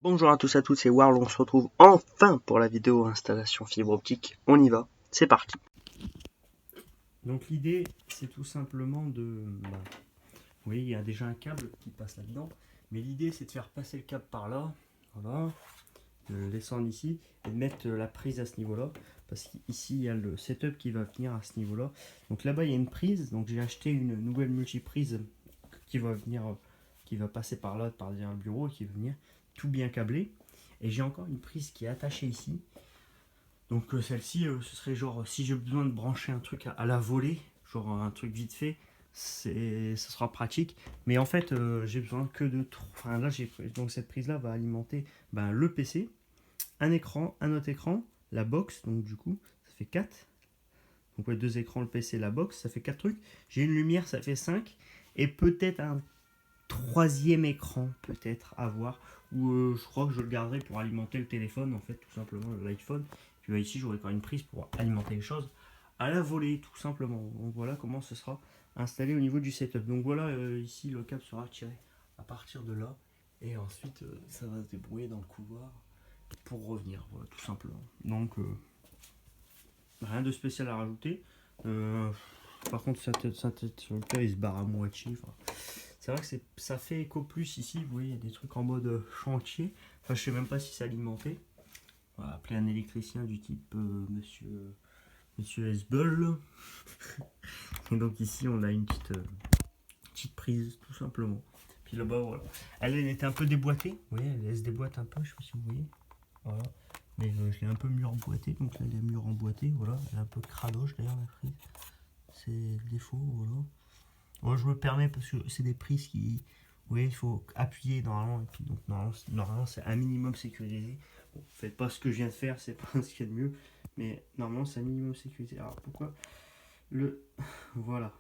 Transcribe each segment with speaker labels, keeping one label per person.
Speaker 1: Bonjour à tous et à toutes, c'est Warl, on se retrouve enfin pour la vidéo installation fibre optique. On y va, c'est parti.
Speaker 2: Donc l'idée c'est tout simplement de... vous voyez il y a déjà un câble qui passe là-dedans, mais l'idée c'est de faire passer le câble par là, voilà, de le descendre ici et de mettre la prise à ce niveau-là, parce qu'ici il y a le setup qui va venir à ce niveau-là. Donc là-bas il y a une prise, donc j'ai acheté une nouvelle multiprise qui va venir, qui va passer par là, par derrière le bureau, et qui va venir tout bien câblé. Et j'ai encore une prise qui est attachée ici. Donc celle-ci, ce serait genre, si j'ai besoin de brancher un truc à la volée, genre un truc vite fait, ce sera pratique. Mais en fait, j'ai besoin que de... Enfin là, donc cette prise-là va alimenter le PC, un écran, un autre écran, la box, donc du coup, ça fait 4. Donc ouais, 2 écrans, le PC, la box, ça fait 4 trucs. J'ai une lumière, ça fait 5. Et peut-être un troisième écran, peut-être, à voir. Ou je crois que je le garderai pour alimenter le téléphone, en fait, tout simplement, l'iPhone. Puis ici, j'aurai quand même une prise pour alimenter les choses à la volée, tout simplement. Donc voilà comment ce sera installé au niveau du setup. Donc voilà, ici, le câble sera tiré à partir de là. Et ensuite, ça va se débrouiller dans le couloir pour revenir, voilà, tout simplement. Donc, rien de spécial à rajouter. Par contre, sa tête sur le père, il se barre à moitié. Enfin, c'est vrai que ça fait éco plus ici. Vous voyez, il y a des trucs en mode chantier. Enfin, je sais même pas si c'est alimenté. On va appeler un électricien du type Monsieur Esbel. Et donc ici, on a une petite prise, tout simplement. Puis là-bas, voilà. Elle était un peu déboîtée. Vous voyez, elle se déboîte un peu, je sais pas si vous voyez. Voilà. Mais je l'ai un peu mieux emboîtée. Donc là, elle est mieux emboîtée. Voilà. Elle est un peu cradoche d'ailleurs, la prise. C'est le défaut, voilà. Moi, je me permets parce que c'est des prises qui... Vous voyez, il faut appuyer normalement. Et puis donc, normalement c'est un minimum sécurisé. Bon, faites pas ce que je viens de faire, c'est pas ce qu'il y a de mieux. Mais normalement, c'est un minimum sécurisé. Alors, pourquoi voilà.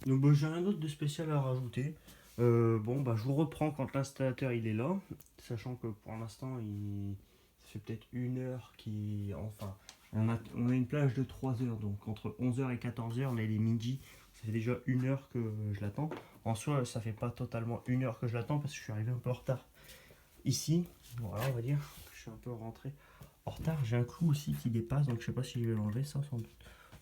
Speaker 2: Donc, j'ai rien d'autre de spécial à rajouter. Je vous reprends quand l'installateur il est là. Sachant que pour l'instant, ça fait peut-être 1 heure qui... Enfin, on a une plage de 3 heures. Donc, entre 11h et 14h, là, il est midi. Ça fait déjà 1 heure que je l'attends. En soi, ça fait pas totalement 1 heure que je l'attends parce que je suis arrivé un peu en retard. Ici, voilà, on va dire, je suis un peu rentré en retard. J'ai un clou aussi qui dépasse, donc je sais pas si je vais l'enlever, ça sans doute.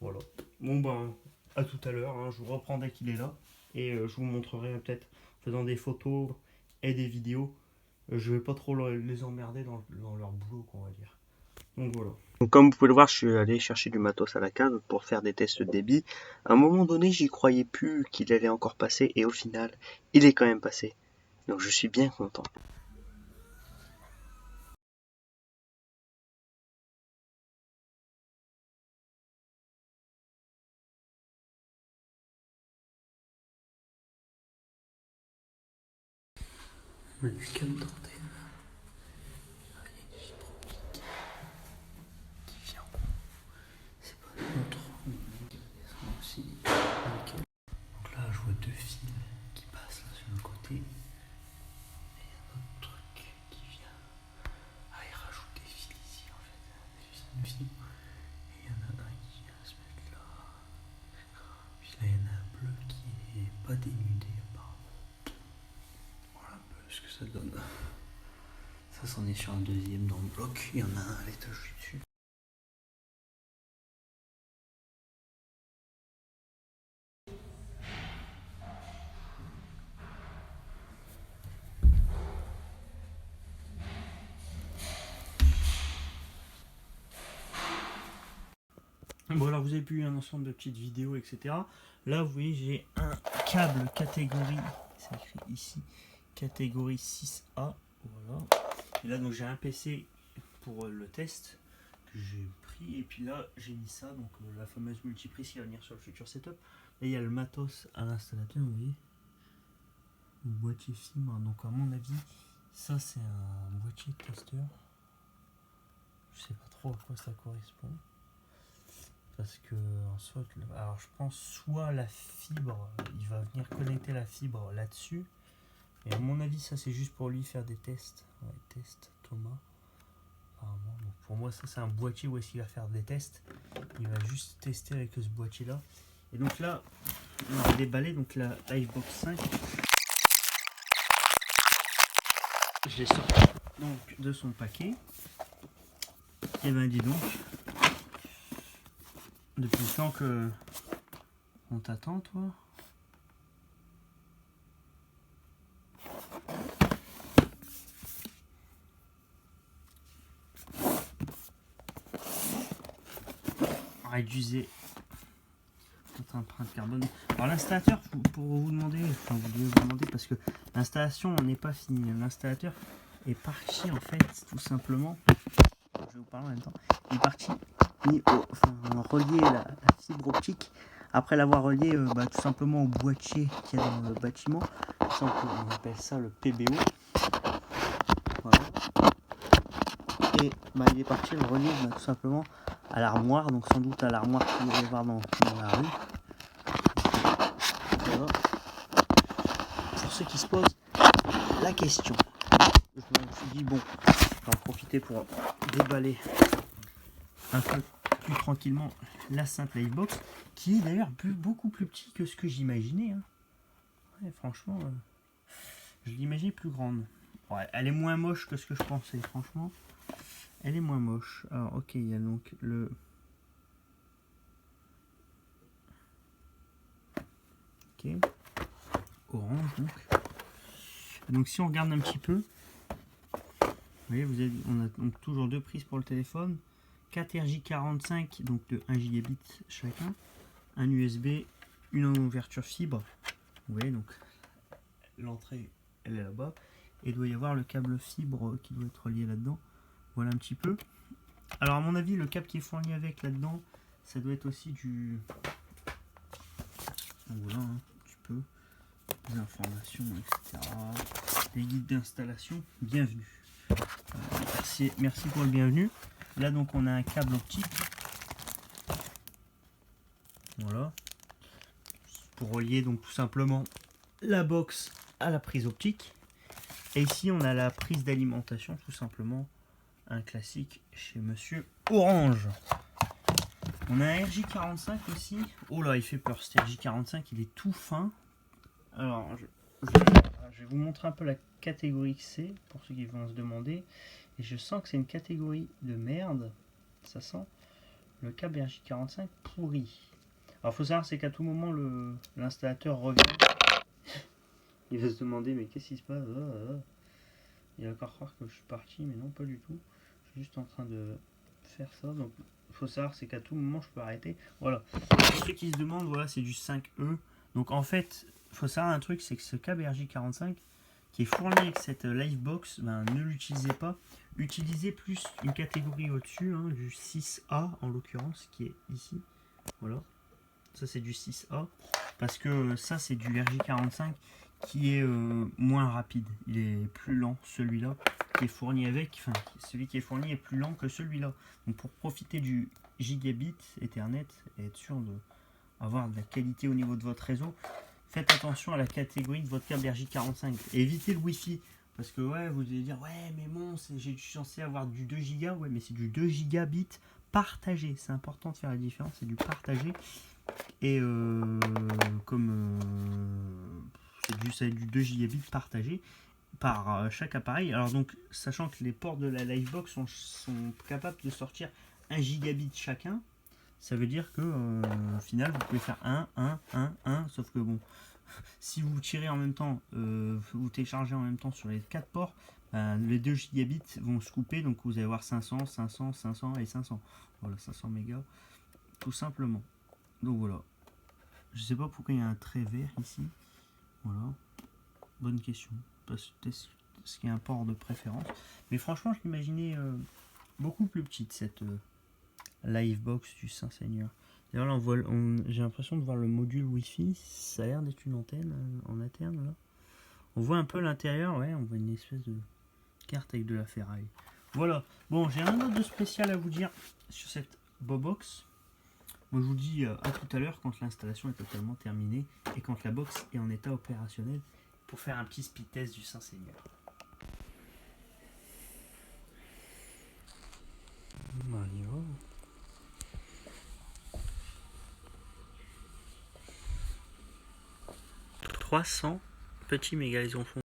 Speaker 2: Voilà. Bon, à tout à l'heure, hein, je vous reprends dès qu'il est là. Et je vous montrerai peut-être en faisant des photos et des vidéos. Je vais pas trop les emmerder dans leur boulot, on va dire. Donc voilà.
Speaker 1: Donc, comme vous pouvez le voir, je suis allé chercher du matos à la cave pour faire des tests de débit. À un moment donné, j'y croyais plus qu'il allait encore passer et au final, il est quand même passé. Donc je suis bien content.
Speaker 2: On a du câble dentaire. C'est pas notre. Aussi. Donc là, je vois 2 fils qui passent là sur le côté. Et un autre truc qui vient. Ah, il rajoute des fils ici en fait. Des fils. Et il y en a un qui vient se mettre là. Puis là, il y en a un bleu qui est pas dénudé apparemment. Voilà un peu ce que ça donne. Ça, c'en est sur un deuxième dans le bloc. Il y en a un à l'étage du dessus. Bon, alors vous avez vu un ensemble de petites vidéos, etc. Là, vous voyez, j'ai un câble catégorie, c'est écrit ici, catégorie 6A. Voilà. Et là, donc j'ai un PC pour le test que j'ai pris. Et puis là, j'ai mis ça, donc la fameuse multiprise qui va venir sur le futur setup. Là, il y a le matos à l'installateur, vous voyez. Le boîtier fibre. Donc, à mon avis, ça, c'est un boîtier de testeur. Je sais pas trop à quoi ça correspond. Parce que en soit, alors je pense soit la fibre, il va venir connecter la fibre là-dessus. Et à mon avis, ça c'est juste pour lui faire des tests. Ouais, test Thomas. Apparemment. Donc pour moi, ça c'est un boîtier où est-ce qu'il va faire des tests. Il va juste tester avec ce boîtier-là. Et donc là, on va déballer donc la Livebox 5. Je l'ai sorti donc de son paquet. Et ben dis donc, depuis le temps que on t'attend, toi. Arrête d'user notre empreinte carbone. Alors l'installateur, pour vous demander, enfin vous devez vous demander parce que l'installation n'est pas finie. L'installateur est parti en fait, tout simplement. Je vais vous parler en même temps. Il est parti relier la fibre optique. Après l'avoir relié tout simplement au boîtier qu'il y a dans le bâtiment. Ça, on appelle ça le PBO. Voilà. Et il est parti le relier tout simplement à l'armoire, donc sans doute à l'armoire qu'il va y avoir dans la rue. Voilà. Pour ceux qui se posent la question, je me suis dit bon, je vais en profiter pour déballer un peu plus tranquillement la simple Livebox, qui est d'ailleurs beaucoup plus petit que ce que j'imaginais. Hein. Ouais, franchement, je l'imaginais plus grande. Ouais, elle est moins moche que ce que je pensais, franchement. Elle est moins moche. Alors, ok, il y a donc le... Ok. Orange, donc. Donc, si on regarde un petit peu, vous voyez, on a donc toujours deux prises pour le téléphone. 4 RJ45, donc de 1 gigabit chacun. Un USB, une ouverture fibre. Vous voyez, donc, l'entrée, elle est là-bas. Et il doit y avoir le câble fibre qui doit être relié là-dedans. Voilà un petit peu. Alors à mon avis, le câble qui est fourni avec là-dedans, ça doit être aussi du... Voilà, un petit peu. Des informations, etc. Des guides d'installation. Bienvenue. Merci pour le bienvenu. Là donc on a un câble optique. Voilà. Pour relier donc tout simplement la box à la prise optique. Et ici on a la prise d'alimentation, tout simplement un classique chez Monsieur Orange. On a un RJ45 aussi. Oh là, il fait peur cet RJ45, il est tout fin. Alors, je vais vous montrer un peu la catégorie que c'est, pour ceux qui vont se demander. Et je sens que c'est une catégorie de merde. Ça sent le câble RJ45 pourri. Alors, il faut savoir, c'est qu'à tout moment, l'installateur revient. Il va se demander, mais qu'est-ce qui se passe? Il va encore croire que je suis parti, mais non, pas du tout. Je suis juste en train de faire ça. Donc, il faut savoir, c'est qu'à tout moment, je peux arrêter. Voilà. Pour ceux qui se demandent, voilà, c'est du 5E. Donc, en fait, il faut savoir un truc, c'est que ce câble RJ45 qui est fourni avec cette Livebox, ne l'utilisez pas. Utilisez plus une catégorie au-dessus, hein, du 6A en l'occurrence, qui est ici. Voilà. Ça, c'est du 6A. Parce que ça, c'est du RJ45 qui est moins rapide. Il est plus lent, celui-là qui est fourni avec. Enfin, celui qui est fourni est plus lent que celui-là. Donc, pour profiter du gigabit Ethernet et être sûr d'avoir de la qualité au niveau de votre réseau, faites attention à la catégorie de votre câble RJ45 et évitez le Wi-Fi. Parce que ouais, vous allez dire ouais, mais bon, j'ai censé avoir du 2 Go. Ouais, mais c'est du 2 gigabits partagé. C'est important de faire la différence, c'est du partagé. Et comme c'est du 2 gigabits partagé par chaque appareil. Alors donc, sachant que les ports de la Livebox sont capables de sortir 1 gigabit chacun, ça veut dire que au final vous pouvez faire 1, sauf que bon, si vous tirez en même temps, vous téléchargez en même temps sur les 4 ports, les 2 gigabits vont se couper, donc vous allez avoir 500, 500, 500 et 500. Voilà, 500 mégas, tout simplement. Donc voilà. Je sais pas pourquoi il y a un trait vert ici. Voilà. Bonne question. Est-ce qu'il y a un port de préférence? Mais franchement, je l'imaginais beaucoup plus petite, cette Livebox du Saint-Seigneur. D'ailleurs, là, j'ai l'impression de voir le module Wi-Fi. Ça a l'air d'être une antenne en interne, là. On voit un peu l'intérieur, ouais, on voit une espèce de carte avec de la ferraille. Voilà. Bon, j'ai un autre de spécial à vous dire sur cette Bobox. Moi, je vous dis à tout à l'heure quand l'installation est totalement terminée et quand la box est en état opérationnel pour faire un petit speed test du Saint-Seigneur. On y va. 300 petits mégas, ils en font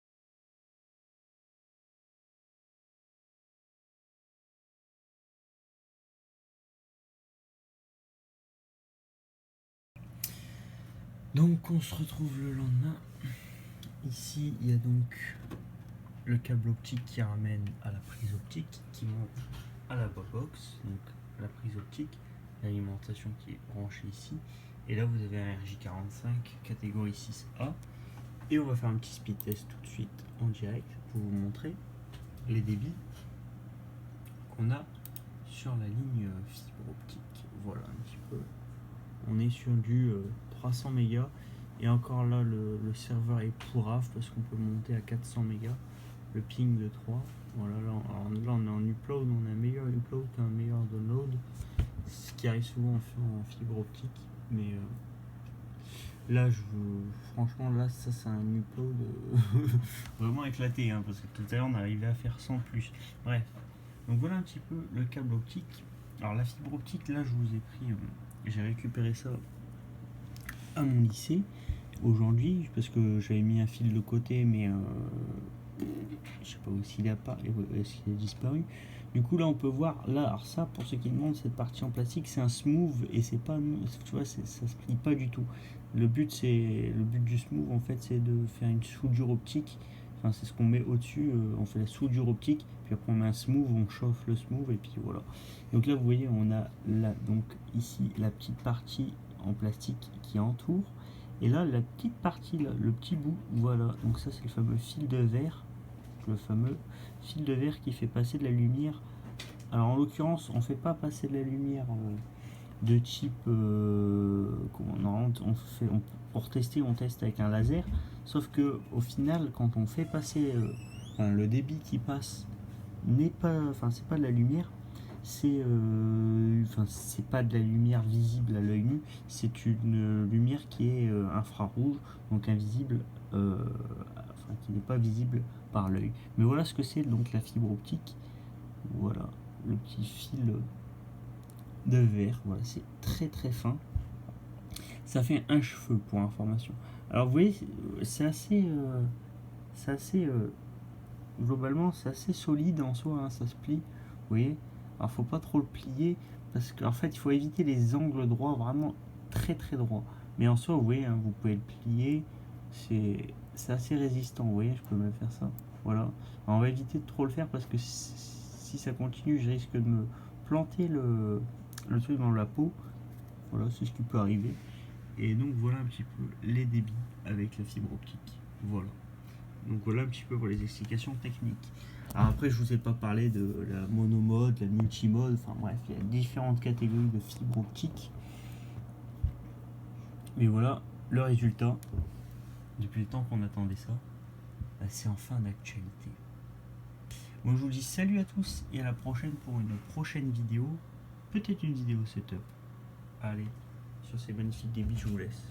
Speaker 2: Donc on se retrouve le lendemain. Ici il y a donc le câble optique qui ramène à la prise optique, qui monte à la box, donc la prise optique, l'alimentation qui est branchée ici. Et là vous avez un RJ45 catégorie 6A. Et on va faire un petit speed test tout de suite en direct pour vous montrer les débits qu'on a sur la ligne fibre optique. Voilà un petit peu. On est sur du 300 mégas. Et encore là, le serveur est pourrave parce qu'on peut monter à 400 mégas. Le ping de 3. Voilà, là on est en upload, on a un meilleur upload qu'un meilleur download. Ce qui arrive souvent en fibre optique. Mais là, franchement, là, ça c'est un upload vraiment éclaté. Hein, parce que tout à l'heure, on arrivait à faire 100 plus. Bref. Donc voilà un petit peu le câble optique. Alors la fibre optique, là, je vous ai pris... j'ai récupéré ça à mon lycée aujourd'hui parce que j'avais mis un fil de côté mais je sais pas où s'il a pas est-ce qu'il a disparu. Du coup là on peut voir là, alors ça pour ceux qui demandent, cette partie en plastique c'est un smooth et c'est pas, tu vois, ça se plie pas du tout. Le but du smooth en fait c'est de faire une soudure optique. Enfin, c'est ce qu'on met au-dessus, on fait la soudure optique, puis après on met un smooth, on chauffe le smooth et puis voilà. Donc là vous voyez on a là donc ici la petite partie en plastique qui entoure. Et là, la petite partie, là, le petit bout, voilà. Donc ça, c'est le fameux fil de verre. Le fameux fil de verre qui fait passer de la lumière. Alors en l'occurrence, on ne fait pas passer de la lumière de type... pour tester, on teste avec un laser. Sauf que au final, quand on fait passer... le débit qui passe n'est pas... Enfin, c'est pas de la lumière. C'est pas de la lumière visible à l'œil nu, c'est une lumière qui est infrarouge, donc invisible, qui n'est pas visible par l'œil. Mais voilà ce que c'est donc la fibre optique. Voilà le petit fil de verre. Voilà, c'est très très fin. Ça fait un cheveu pour information. Alors vous voyez, c'est assez, globalement, c'est assez solide en soi. Hein, ça se plie. Vous voyez. Alors faut pas trop le plier parce qu'en fait il faut éviter les angles droits, vraiment très très droits. Mais en soi, vous voyez, hein, vous pouvez le plier, c'est assez résistant. Vous voyez, je peux même faire ça. Voilà. Alors, on va éviter de trop le faire parce que si ça continue, je risque de me planter le truc dans la peau. Voilà, c'est ce qui peut arriver. Et donc voilà un petit peu les débits avec la fibre optique. Voilà. Donc voilà un petit peu pour les explications techniques. Alors après, je vous ai pas parlé de la monomode, la multimode, enfin bref, il y a différentes catégories de fibres optiques. Mais voilà, le résultat, depuis le temps qu'on attendait ça, c'est enfin d'actualité. Bon, je vous dis salut à tous et à la prochaine pour une prochaine vidéo, peut-être une vidéo setup. Allez, sur ces magnifiques débits, je vous laisse.